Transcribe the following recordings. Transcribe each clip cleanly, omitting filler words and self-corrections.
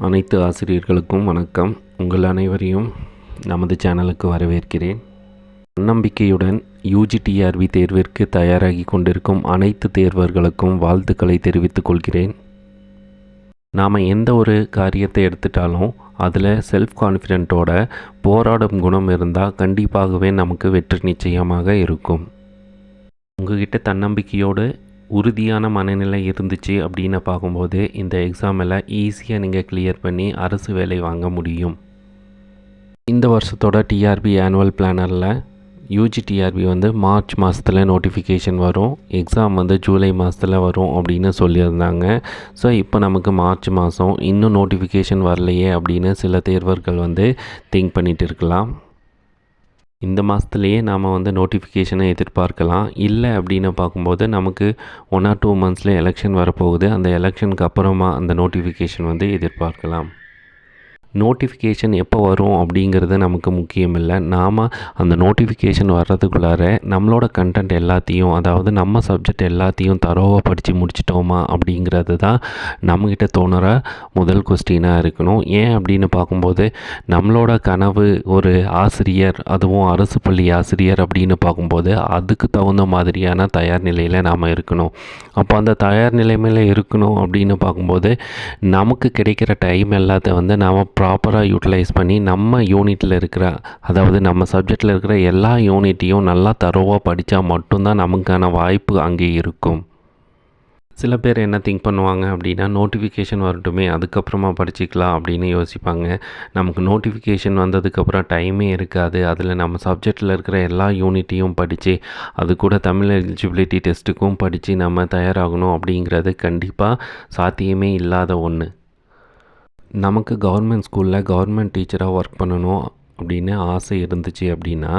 அனைத்து ஆசிரியர்களுக்கும் வணக்கம். உங்கள் அனைவரையும் நமது சேனலுக்கு வரவேற்கிறேன். தன்னம்பிக்கையுடன் யூஜிடிஆர்பி தேர்விற்கு தயாராகி கொண்டிருக்கும் அனைத்து தேர்வர்களுக்கும் வாழ்த்துக்களை தெரிவித்துக் கொள்கிறேன். நாம் எந்த ஒரு காரியத்தை எடுத்துட்டாலும் அதில் செல்ஃப் கான்ஃபிடென்ட்டோட போராடும் குணம் இருந்தால் கண்டிப்பாகவே நமக்கு வெற்றி நிச்சயமாக இருக்கும். உங்கள்கிட்ட தன்னம்பிக்கையோடு உறுதியான மனநிலை இருந்துச்சு அப்படின்னு பார்க்கும்போது இந்த எக்ஸாமில் ஈஸியாக நீங்கள் கிளியர் பண்ணி அரசு வேலை வாங்க முடியும். இந்த வருஷத்தோட டிஆர்பி ஆனுவல் பிளானரில் யூஜிடிஆர்பி மார்ச் மாதத்தில் நோட்டிஃபிகேஷன் வரும், எக்ஸாம் ஜூலை மாதத்தில் வரும் அப்படின்னு சொல்லியிருந்தாங்க. ஸோ இப்போ நமக்கு மார்ச் மாதம் இன்னும் நோட்டிஃபிகேஷன் வரலையே அப்படின்னு சில தேர்வர்கள் திங்க் பண்ணிகிட்டு இருக்கலாம். இந்த மாதத்துலேயே நாம் நோட்டிஃபிகேஷனை எதிர்பார்க்கலாம். இல்லை அப்படின்னு பார்க்கும்போது நமக்கு 1 or 2 monthஸில் எலெக்ஷன் வரப்போகுது. அந்த எலெக்ஷனுக்கு அப்புறமா அந்த நோட்டிஃபிகேஷன் எதிர்பார்க்கலாம். நோட்டிஃபிகேஷன் எப்போ வரும் அப்படிங்கிறது நமக்கு முக்கியம் இல்லை. நாம் அந்த நோட்டிஃபிகேஷன் வர்றதுக்குள்ளார நம்மளோட கண்டென்ட் எல்லாத்தையும், அதாவது நம்ம சப்ஜெக்ட் எல்லாத்தையும் தரோவாக படித்து முடிச்சிட்டோமா அப்படிங்கிறது தான் நம்மக்கிட்ட தோணுற முதல் கொஸ்டினாக இருக்கணும். ஏன் அப்படின்னு பார்க்கும்போது நம்மளோட கனவு ஒரு ஆசிரியர், அதுவும் அரசு பள்ளி ஆசிரியர் அப்படின்னு பார்க்கும்போது அதுக்கு தகுந்த மாதிரியான தயார் நிலையில் நாம் இருக்கணும். அப்போ அந்த தயார் நிலைமையில் இருக்கணும் அப்படின்னு பார்க்கும்போது நமக்கு கிடைக்கிற டைம் எல்லாத்தையும் நாம் ப்ராப்பராக யூட்டிலைஸ் பண்ணி நம்ம யூனிட்டில் இருக்கிற, அதாவது நம்ம சப்ஜெக்டில் இருக்கிற எல்லா யூனிட்டையும் நல்லா தரோவாக படித்தா மட்டும்தான் நமக்கான வாய்ப்பு அங்கே இருக்கும். சில பேர் என்ன திங்க் பண்ணுவாங்க அப்படின்னா, நோட்டிஃபிகேஷன் வரட்டுமே அதுக்கப்புறமா படிச்சிக்கலாம் அப்படின்னு யோசிப்பாங்க. நமக்கு நோட்டிஃபிகேஷன் வந்ததுக்கப்புறம் டைமே இருக்காது. அதில் நம்ம சப்ஜெக்டில் இருக்கிற எல்லா யூனிட்டையும் படித்து அது கூட தமிழ் எலிஜிபிலிட்டி டெஸ்ட்டுக்கும் படித்து நம்ம தயாராகணும் அப்படிங்கிறது கண்டிப்பாக சாத்தியமே இல்லாத ஒன்று. நமக்கு கவர்மெண்ட் ஸ்கூலில் கவர்மெண்ட் டீச்சராக ஒர்க் பண்ணணும் அப்படின்னு ஆசை இருந்துச்சு அப்படின்னா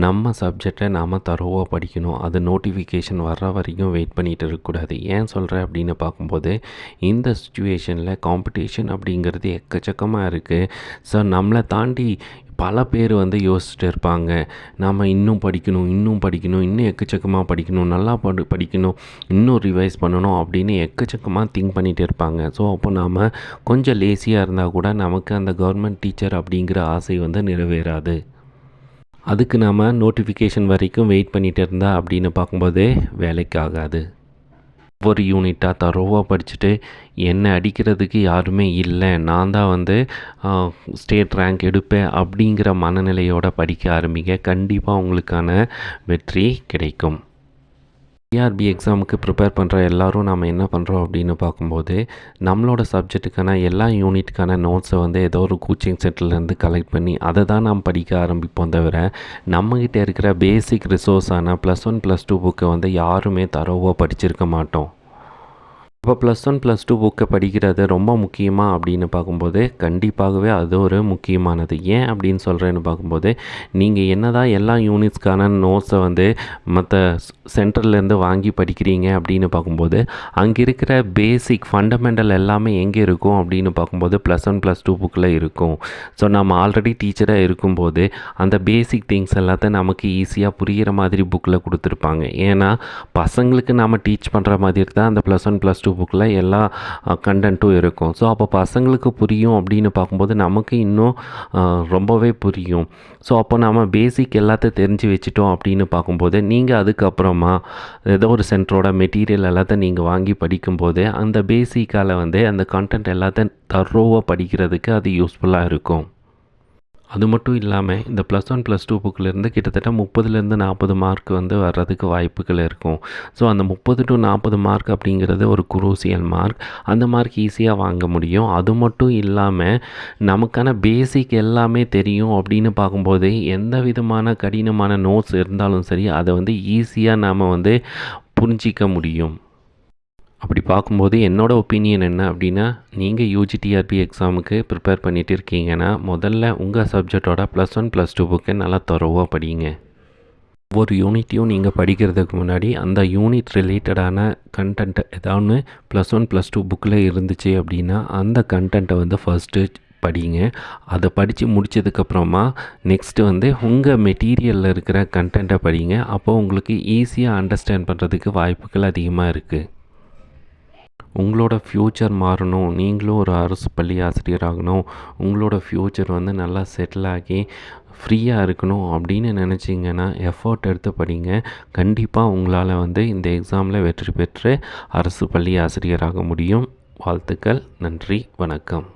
நம்ம சப்ஜெக்டை நாம் தரோவாக படிக்கணும். அது நோட்டிஃபிகேஷன் வர்ற வரைக்கும் வெயிட் பண்ணிகிட்டு இருக்கக்கூடாது. ஏன் சொல்கிறேன் அப்படின்னு பார்க்கும்போது இந்த சுச்சுவேஷனில் காம்படிஷன் அப்படிங்கிறது எக்கச்சக்கமாக இருக்குது. ஸோ நம்மளை தாண்டி பல பேர் யோசிச்சுட்டு இருப்பாங்க, நாம் இன்னும் படிக்கணும், இன்னும் எக்கச்சக்கமாக படிக்கணும், நல்லா படிக்கணும், இன்னும் ரிவைஸ் பண்ணணும் அப்படின்னு எக்கச்சக்கமாக திங்க் பண்ணிகிட்டு இருப்பாங்க. ஸோ அப்போ நாம் கொஞ்சம் லேசியாக இருந்தால் கூட நமக்கு அந்த கவர்மெண்ட் டீச்சர் அப்படிங்கிற ஆசை நிறைவேறாது. அதுக்கு நாம் நோட்டிஃபிகேஷன் வரைக்கும் வெயிட் பண்ணிகிட்டு இருந்தால் அப்படின்னு பார்க்கும்போதே வேலைக்கு ஆகாது. ஒவ்வொரு யூனிட்டாக தரோவாக படிச்சுட்டு என்னை அடிக்கிறதுக்கு யாருமே இல்லை, நான் தான் ஸ்டேட் ரேங்க் எடுப்பேன் அப்படிங்கிற மனநிலையோடு படிக்க ஆரம்பிங்க. கண்டிப்பாக உங்களுக்கான வெற்றி கிடைக்கும். டிஆர்பி எக்ஸாமுக்கு ப்ரிப்பேர் பண்ணுற எல்லோரும் நாம் என்ன பண்ணுறோம் அப்படின்னு பார்க்கும்போது நம்மளோட சப்ஜெக்ட்டுக்கான எல்லா யூனிட்டுக்கான நோட்ஸை ஏதோ ஒரு கோச்சிங் சென்டர்லேருந்து கலெக்ட் பண்ணி அதை தான் நாம் படிக்க ஆரம்பிப்போம். தவிர நம்மக்கிட்ட இருக்கிற பேசிக் ரிசோர்ஸான +1 +2 புக்கை யாருமே தரோவாக படிச்சிருக்க மாட்டோம். இப்போ +1 +2 புக்கை படிக்கிறது ரொம்ப முக்கியமாக அப்படின்னு பார்க்கும்போது கண்டிப்பாகவே அது ஒரு முக்கியமானது. ஏன் அப்படின்னு சொல்கிறேன்னு பார்க்கும்போது நீங்கள் என்ன தான் எல்லா யூனிட்ஸ்க்கான நோட்ஸை மற்ற சென்டர்லேருந்து வாங்கி படிக்கிறீங்க அப்படின்னு பார்க்கும்போது அங்கே இருக்கிற பேசிக் ஃபண்டமெண்டல் எல்லாமே எங்கே இருக்கும் அப்படின்னு பார்க்கும்போது +1 +2 புக்கில் இருக்கும். ஸோ நம்ம ஆல்ரெடி டீச்சராக இருக்கும்போது அந்த பேசிக் திங்ஸ் எல்லாத்தையும் நமக்கு ஈஸியாக புரிகிற மாதிரி புக்கில் கொடுத்துருப்பாங்க. ஏன்னா பசங்களுக்கு நாம் டீச் பண்ணுற மாதிரி தான் அந்த +1 +2 புக்கில் எல்லா கண்டென்ட்டும் இருக்கும். ஸோ அப்போ பசங்களுக்கு புரியும் அப்படின்னு பார்க்கும்போது நமக்கு இன்னும் ரொம்பவே புரியும். ஸோ அப்போ நாம் பேசிக் எல்லாத்தையும் தெரிஞ்சு வச்சுட்டோம் அப்படின்னு பார்க்கும்போது நீங்கள் அதுக்கப்புறமா ஏதோ ஒரு சென்டரோட மெட்டீரியல் எல்லாத்தையும் நீங்கள் வாங்கி படிக்கும்போது அந்த பேசிக்கால் அந்த கண்டென்ட் எல்லாத்தையும் தரோவாக படிக்கிறதுக்கு அது யூஸ்ஃபுல்லாக இருக்கும். அது மட்டும் இல்லாமல் இந்த +1 +2 புக்கிலேருந்து கிட்டத்தட்ட 30லேருந்து 40 மார்க் வர்றதுக்கு வாய்ப்புகள் இருக்கும். ஸோ அந்த 30 to 40 மார்க் அப்படிங்கிறது ஒரு குரூசியல் மார்க். அந்த மார்க் ஈஸியாக வாங்க முடியும். அது மட்டும் இல்லாமல் நமக்கான பேசிக் எல்லாமே தெரியும் அப்படின்னு பார்க்கும்போது எந்த விதமான கடினமான நோட்ஸ் இருந்தாலும் சரி அதை ஈஸியாக நாம் புரிஞ்சிக்க முடியும். அப்படி பார்க்கும்போது என்னோடய ஒப்பீனியன் என்ன அப்படின்னா, நீங்கள் யூஜிடிஆர்பி எக்ஸாமுக்கு ப்ரிப்பேர் பண்ணிகிட்டு இருக்கீங்கன்னா முதல்ல உங்கள் சப்ஜெக்டோட +1 +2 புக்கை நல்லா தரோவாக படிங்க. ஒவ்வொரு யூனிட்டையும் நீங்கள் படிக்கிறதுக்கு முன்னாடி அந்த யூனிட் ரிலேட்டடான கண்டென்ட் ஏதாவது +1 +2 புக்கில் இருந்துச்சு அப்படின்னா அந்த கண்டென்ட்டை ஃபர்ஸ்ட்டு படிங்க. அதை படித்து முடித்ததுக்கப்புறமா நெக்ஸ்ட்டு உங்கள் மெட்டீரியலில் இருக்கிற கண்டென்ட்டை படிங்க. அப்போது உங்களுக்கு ஈஸியாக அண்டர்ஸ்டாண்ட் பண்ணுறதுக்கு வாய்ப்புகள் அதிகமாக இருக்குது. உங்களோட ஃப்யூச்சர் மாறணும், நீங்களும் ஒரு அரசு பள்ளி ஆசிரியர் ஆகணும், உங்களோட ஃப்யூச்சர் வந்து நல்லா செட்டில் ஆகி ஃப்ரீயாக இருக்கணும் அப்படின்னு நினச்சிங்கன்னா எஃபோர்ட் எடுத்து படிங்க. கண்டிப்பாக உங்களால் வந்து இந்த எக்ஸாமில் வெற்றி பெற்று அரசு பள்ளி ஆசிரியராக முடியும். வாழ்த்துக்கள். நன்றி. வணக்கம்.